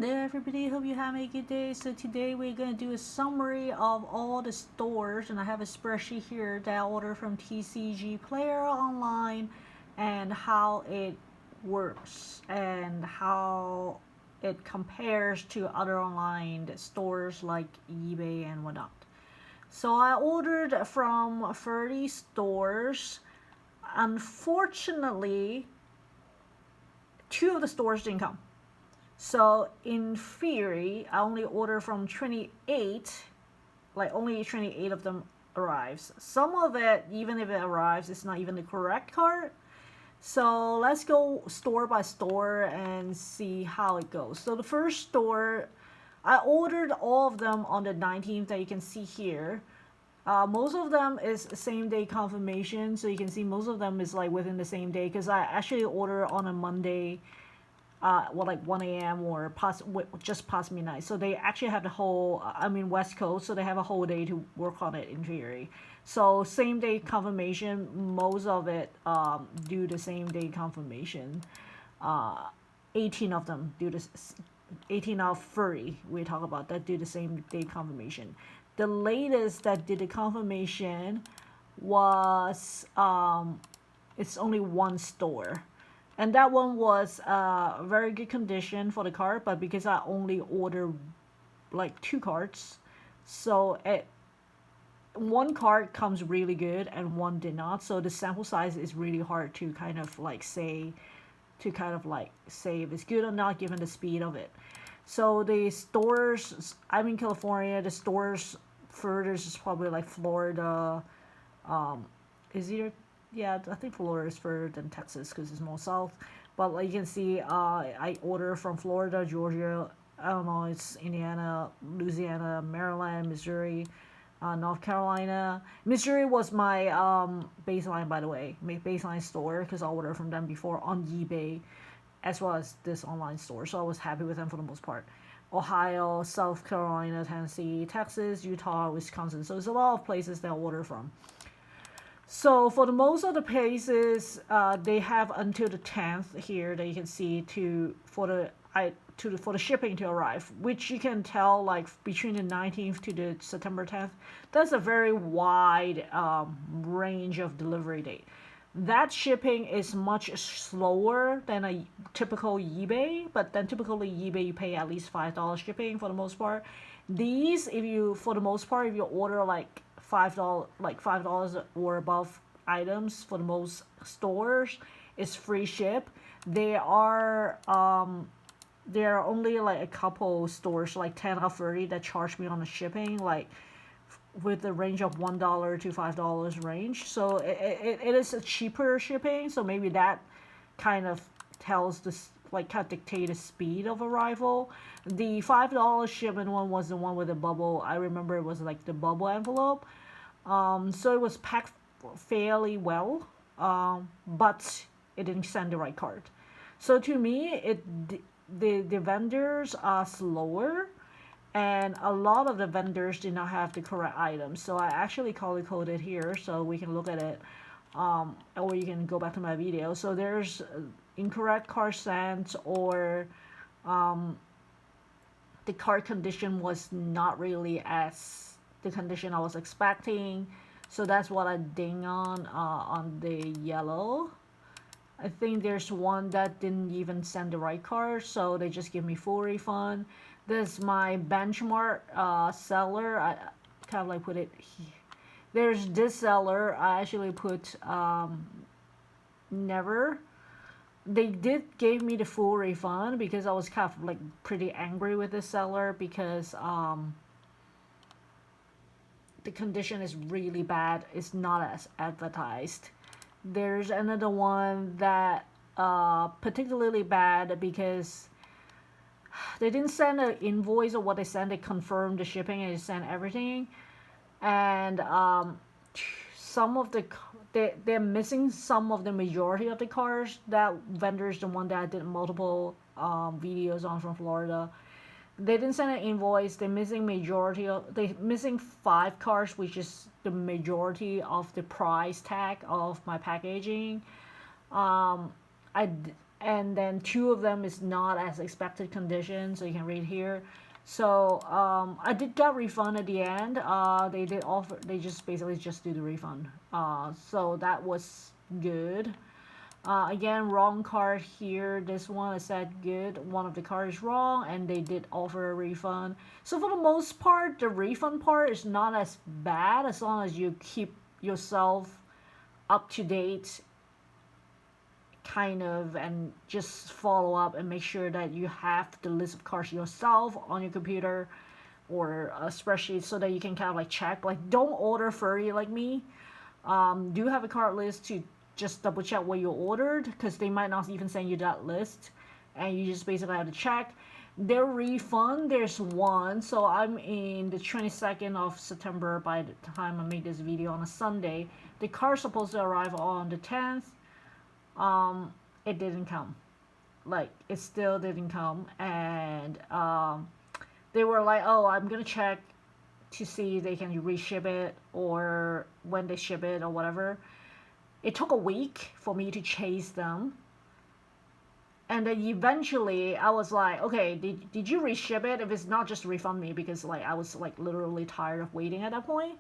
Hello everybody, hope you have a good day. So today we're going to do a summary of all the stores, and I have a spreadsheet here that I ordered from TCG Player Online and how it works and how it compares to other online stores like eBay and whatnot. So I ordered from 30 stores. Unfortunately, two of the stores didn't come. So in theory, I only order from 28, like only 28 of them arrives. Some of it, even if it arrives, it's not even the correct card. So let's go store by store and see how it goes. So the first store, I ordered all of them on the 19th that you can see here. Most of them is same day confirmation, so you can see most of them is like within the same day because I actually order on a Monday, like 1 a.m. or just past midnight. So they actually have the whole, West Coast, so they have a whole day to work on it in theory. So same day confirmation, most of it do the same day confirmation. 18 of them do this. 18 out of 30 we talk about that do the same day confirmation. The latest that did the confirmation was it's only one store, and that one was very good condition for the card, but because I only ordered like two cards, so one card comes really good and one did not, so the sample size is really hard to kind of like say if it's good or not given the speed of it. So the stores, I'm in California, the stores furthest is probably like Florida. Is either, yeah, I think Florida is further than Texas because it's more south. But like you can see, I order from Florida, Georgia, I don't know, it's Indiana, Louisiana, Maryland, Missouri, North Carolina. Missouri was my baseline, by the way, baseline store because I ordered from them before on eBay, as well as this online store. So I was happy with them for the most part. Ohio, South Carolina, Tennessee, Texas, Utah, Wisconsin. So there's a lot of places that I order from. So for the most of the places, they have until the 10th here that you can see for the shipping to arrive, which you can tell like between the 19th to the September 10th. That's a very wide range of delivery date. That shipping is much slower than a typical eBay, but then typically eBay you pay at least $5 shipping for the most part. These, if you for the most part, if you order like $5 or above items for the most stores, it's free ship. There are only like a couple stores, like 10 or 30, that charge me on the shipping, like with the range of $1 to $5 range. So it is a cheaper shipping. So maybe that kind of tells this, like kind of dictate the speed of arrival. The $5 shipment one was the one with the bubble. I remember it was like the bubble envelope. So it was packed fairly well, but it didn't send the right card. So to me, the vendors are slower, and a lot of the vendors did not have the correct items. So I actually color coded here so we can look at it, or you can go back to my video. So there's incorrect card sent, or the card condition was not really as the condition I was expecting. So that's what I ding on the yellow. I think there's one that didn't even send the right card, so they just give me full refund. This is my benchmark seller. I kind of like put it here. There's this seller. I actually put never. They did give me the full refund because I was kind of like pretty angry with this seller because the condition is really bad. It's not as advertised. There's another one that particularly bad because they didn't send an invoice or what they sent. They confirmed the shipping and they sent everything, and some of they're missing some of the majority of the cars. That vendor is the one that I did multiple videos on from Florida. They didn't send an invoice. They're missing 5 cars, which is the majority of the price tag of my packaging. I and then 2 of them is not as expected condition, so you can read here. So I did get refund at the end. They did offer, they just basically just do the refund. So that was good. Again, wrong card here. This one I said good. One of the cards is wrong, and they did offer a refund. So for the most part, the refund part is not as bad as long as you keep yourself up to date, kind of, and just follow up and make sure that you have the list of cards yourself on your computer or a spreadsheet so that you can kind of like check. Like, don't order furry like me. Do have a card list to just double check what you ordered, because they might not even send you that list, and you just basically have to check. Their refund, there's one, so I'm in the 22nd of September by the time I make this video on a Sunday. The card's supposed to arrive on the 10th. It didn't come. Like, it still didn't come, and they were like, oh, I'm gonna check to see if they can reship it or when they ship it or whatever. It took a week for me to chase them. And then eventually I was like, okay, did you reship it? If it's not, just refund me, because like I was like literally tired of waiting at that point.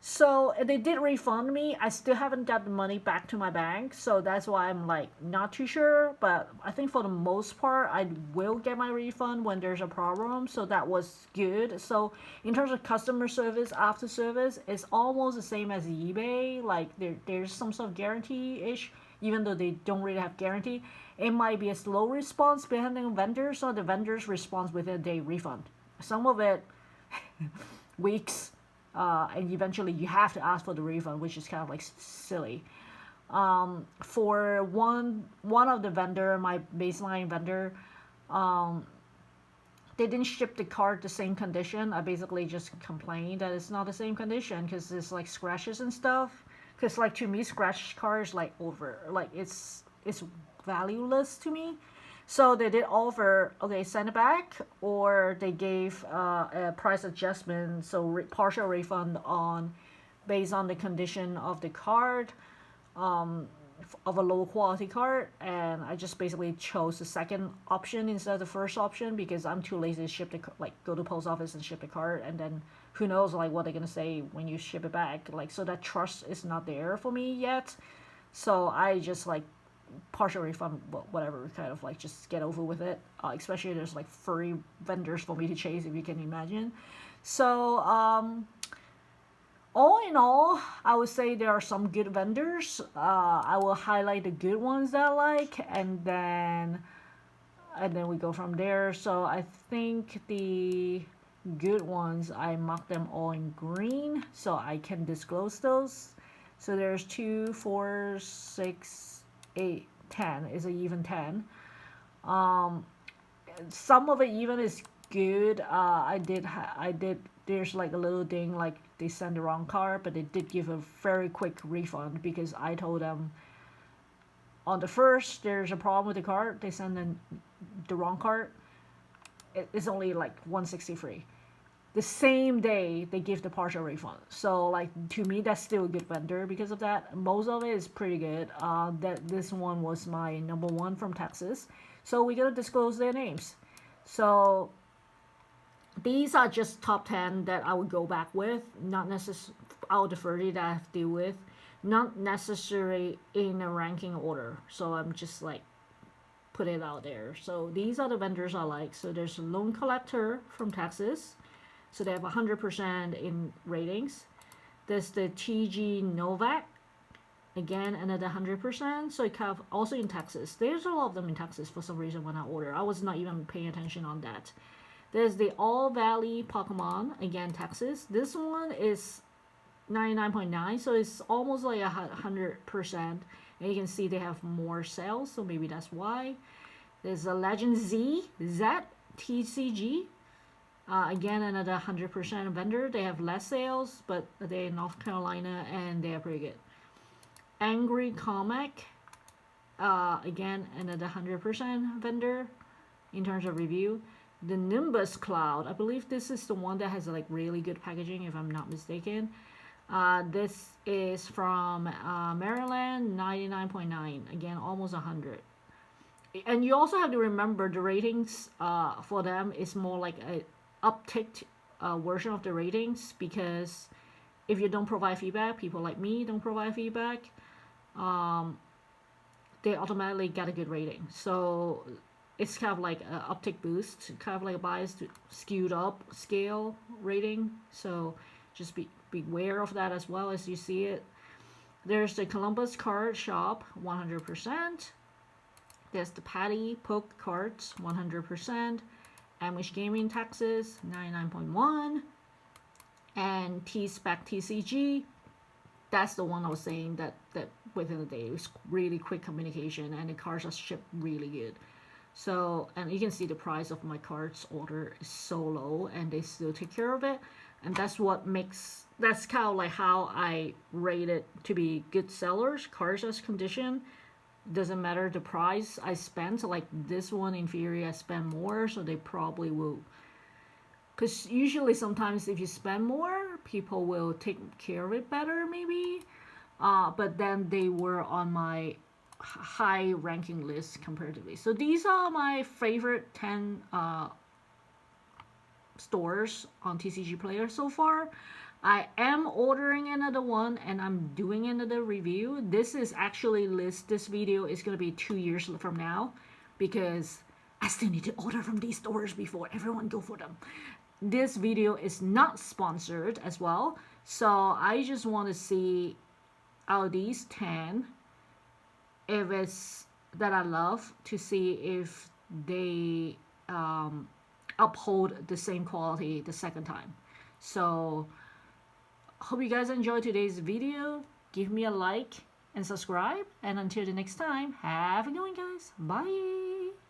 So they did refund me. I still haven't got the money back to my bank, so that's why I'm like not too sure. But I think for the most part, I will get my refund when there's a problem. So that was good. So in terms of customer service, after service, it's almost the same as eBay. Like there's some sort of guarantee-ish, even though they don't really have guarantee. It might be a slow response depending on vendors, so the vendors respond within a day refund. Some of it weeks. And eventually you have to ask for the refund, which is kind of like silly. For one of the vendor, my baseline vendor, they didn't ship the card the same condition. I basically just complained that it's not the same condition because there's like scratches and stuff. Because like to me, scratch card is like over, like it's valueless to me. So they did offer, okay, send it back, or they gave a price adjustment, so partial refund on based on the condition of the card, of a low quality card, and I just basically chose the second option instead of the first option because I'm too lazy to ship the, like, go to post office and ship the card, and then who knows like what they're gonna say when you ship it back, like, so that trust is not there for me yet. So I just like partial refund, whatever, kind of like just get over with it. Especially there's like furry vendors for me to chase, if you can imagine. So all in all, I would say there are some good vendors. I will highlight the good ones that I like, and then we go from there. So I think the good ones, I mark them all in green so I can disclose those. So there's 2, 4, 6, 8, 10 is an even 10. Some of it even is good. I did there's like a little thing like they sent the wrong card, but they did give a very quick refund because I told them on the first there's a problem with the card, they send in the wrong card. It's only like 163. The same day they give the partial refund. So like to me that's still a good vendor because of that. Most of it is pretty good. That this one was my number 1 from Texas. So we gotta disclose their names. So these are just top 10 that I would go back with, not necessarily out of the 30 that I have to deal with, not necessarily in a ranking order. So I'm just like put it out there. So these are the vendors I like. So there's Loan Collector from Texas. So they have 100% in ratings. There's the TG Novak. Again, another 100%. So it have also in Texas. There's a lot of them in Texas for some reason when I order. I was not even paying attention on that. There's the All Valley Pokemon. Again, Texas. This one is 99.9. So it's almost like 100%. And you can see they have more sales. So maybe that's why. There's a Legend Z TCG. Again, another 100% vendor. They have less sales, but they're in North Carolina and they are pretty good. Angry Comic. Again, another 100% vendor in terms of review. The Nimbus Cloud. I believe this is the one that has like really good packaging, if I'm not mistaken. This is from Maryland, 99.9. Again, almost 100. and you also have to remember the ratings for them is more like a upticked version of the ratings, because if you don't provide feedback, people like me don't provide feedback, they automatically get a good rating. So it's kind of like an uptick boost, kind of like a biased skewed up scale rating. So just beware of that as well as you see it. There's the Columbus Card Shop, 100%. There's the Patty Poke Cards, 100%. Amish Gaming Texas, 99.1. And T-Spec TCG, that's the one I was saying that within a day it was really quick communication and the cards are shipped really good. So, and you can see the price of my cards order is so low and they still take care of it. And that's what makes, that's kind of like how I rate it to be good sellers. Cards as condition, doesn't matter the price I spent. So like this one inferior I spend more, so they probably will, because usually sometimes if you spend more, people will take care of it better maybe. But then they were on my high ranking list comparatively. So these are my favorite 10 stores on TCG Player so far. I am ordering another one and I'm doing another review. This is actually this video is going to be 2 years from now, because I still need to order from these stores before everyone go for them. This video is not sponsored as well, so I just want to see out of these 10 if it's that I love, to see if they uphold the same quality the second time. So hope you guys enjoyed today's video. Give me a like and subscribe, and until the next time, have a good one guys. Bye.